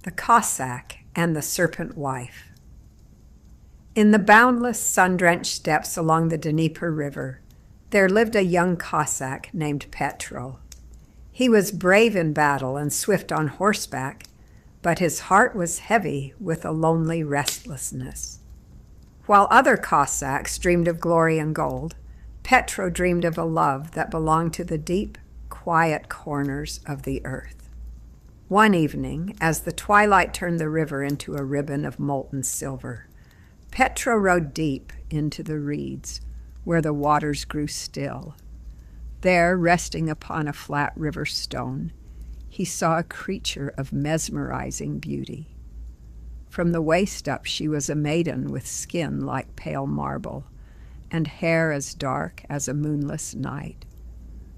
The Cossack and the Serpent Wife. In the boundless, sun-drenched steppes along the Dnieper River, there lived a young Cossack named Petro. He was brave in battle and swift on horseback, but his heart was heavy with a lonely restlessness. While other Cossacks dreamed of glory and gold, Petro dreamed of a love that belonged to the deep, quiet corners of the earth. One evening, as the twilight turned the river into a ribbon of molten silver, Petro rode deep into the reeds, where the waters grew still. There, resting upon a flat river stone, he saw a creature of mesmerizing beauty. From the waist up she was a maiden with skin like pale marble, and hair as dark as a moonless night.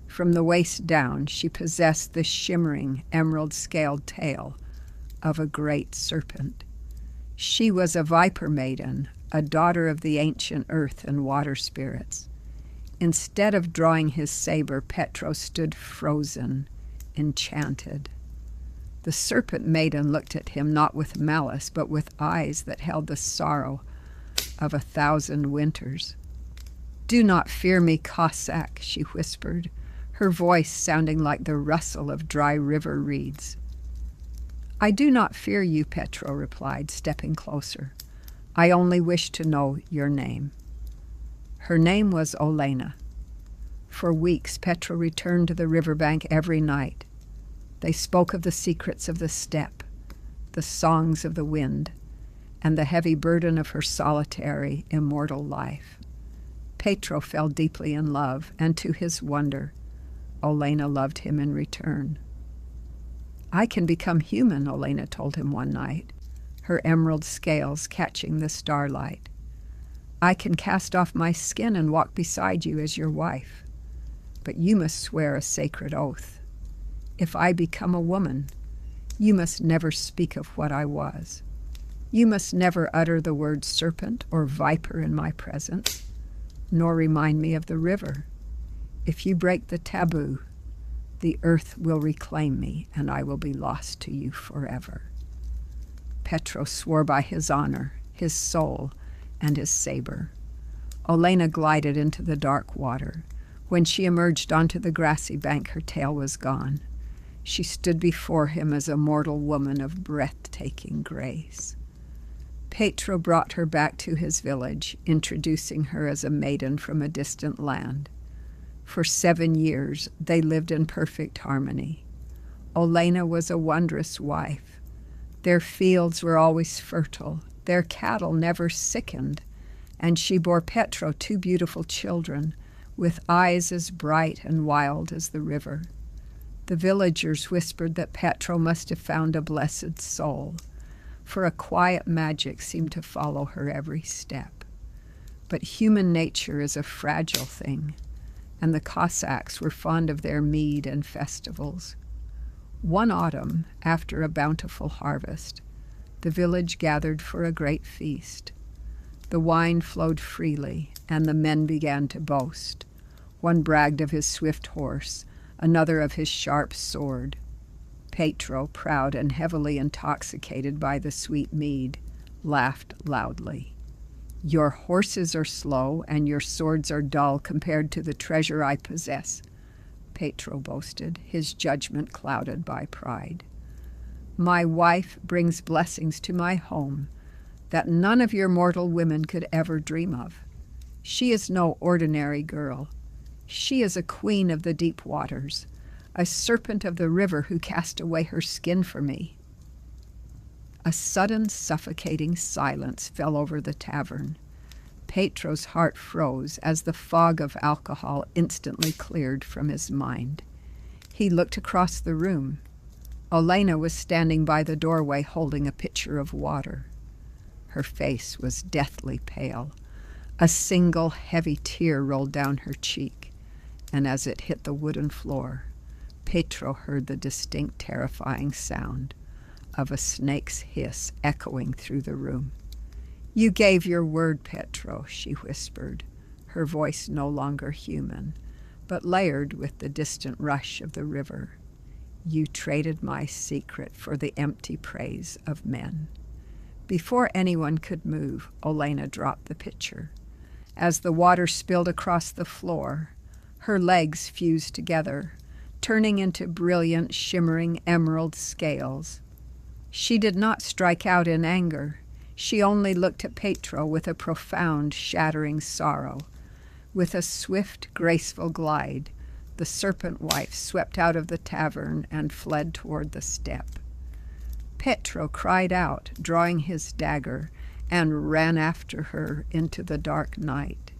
From the waist down she possessed the shimmering, emerald-scaled tail of a great serpent. She was a viper maiden, a daughter of the ancient earth and water spirits. Instead of drawing his saber, Petro stood frozen, enchanted. The serpent maiden looked at him not with malice, but with eyes that held the sorrow of 1,000 winters. "Do not fear me, Cossack," she whispered, her voice sounding like the rustle of dry river reeds. "I do not fear you," Petro replied, stepping closer. "I only wish to know your name." Her name was Olena. For weeks, Petro returned to the riverbank every night. They spoke of the secrets of the steppe, the songs of the wind, and the heavy burden of her solitary, immortal life. Petro fell deeply in love, and to his wonder, Olena loved him in return. "I can become human," Olena told him one night, her emerald scales catching the starlight. "I can cast off my skin and walk beside you as your wife. But you must swear a sacred oath. If I become a woman, you must never speak of what I was. You must never utter the word serpent or viper in my presence, nor remind me of the river. If you break the taboo, the earth will reclaim me, and I will be lost to you forever." Petro swore by his honor, his soul, and his saber. Olena glided into the dark water. When she emerged onto the grassy bank, her tail was gone. She stood before him as a mortal woman of breathtaking grace. Petro brought her back to his village, introducing her as a maiden from a distant land. For 7 years, they lived in perfect harmony. Olena was a wondrous wife. Their fields were always fertile, their cattle never sickened, and she bore Petro 2 beautiful children, with eyes as bright and wild as the river. The villagers whispered that Petro must have found a blessed soul, for a quiet magic seemed to follow her every step. But human nature is a fragile thing, and the Cossacks were fond of their mead and festivals. One autumn, after a bountiful harvest, the village gathered for a great feast. The wine flowed freely, and the men began to boast. One bragged of his swift horse, another of his sharp sword. Petro, proud and heavily intoxicated by the sweet mead, laughed loudly. "Your horses are slow, and your swords are dull compared to the treasure I possess," Petro boasted, his judgment clouded by pride. "My wife brings blessings to my home that none of your mortal women could ever dream of. She is no ordinary girl. She is a queen of the deep waters, a serpent of the river who cast away her skin for me." A sudden suffocating silence fell over the tavern. Petro's heart froze as the fog of alcohol instantly cleared from his mind. He looked across the room. Olena was standing by the doorway holding a pitcher of water. Her face was deathly pale. A single heavy tear rolled down her cheek, and as it hit the wooden floor, Petro heard the distinct, terrifying sound of a snake's hiss echoing through the room. "You gave your word, Petro," she whispered, her voice no longer human, but layered with the distant rush of the river. You traded my secret for the empty praise of men. Before anyone could move, Olena dropped the pitcher. As the water spilled across the floor, her legs fused together, turning into brilliant, shimmering emerald scales. She did not strike out in anger. She only looked at Petro with a profound, shattering sorrow. With a swift, graceful glide, the Serpent Wife swept out of the tavern and fled toward the steppe. Petro cried out, drawing his dagger, and ran after her into the dark night.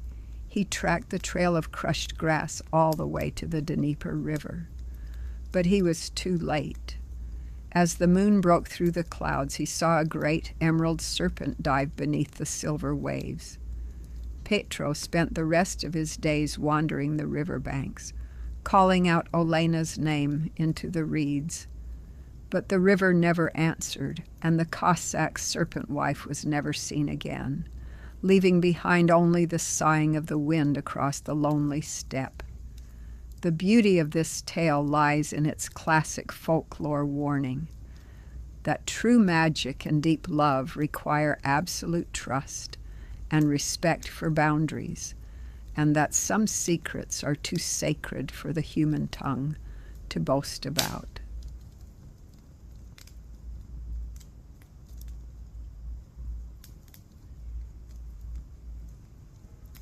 He tracked the trail of crushed grass all the way to the Dnieper River. But he was too late. As the moon broke through the clouds, he saw a great emerald serpent dive beneath the silver waves. Petro spent the rest of his days wandering the riverbanks, calling out Olena's name into the reeds. But the river never answered, and the Cossack Serpent Wife was never seen again, leaving behind only the sighing of the wind across the lonely steppe. The beauty of this tale lies in its classic folklore warning that true magic and deep love require absolute trust and respect for boundaries, and that some secrets are too sacred for the human tongue to boast about.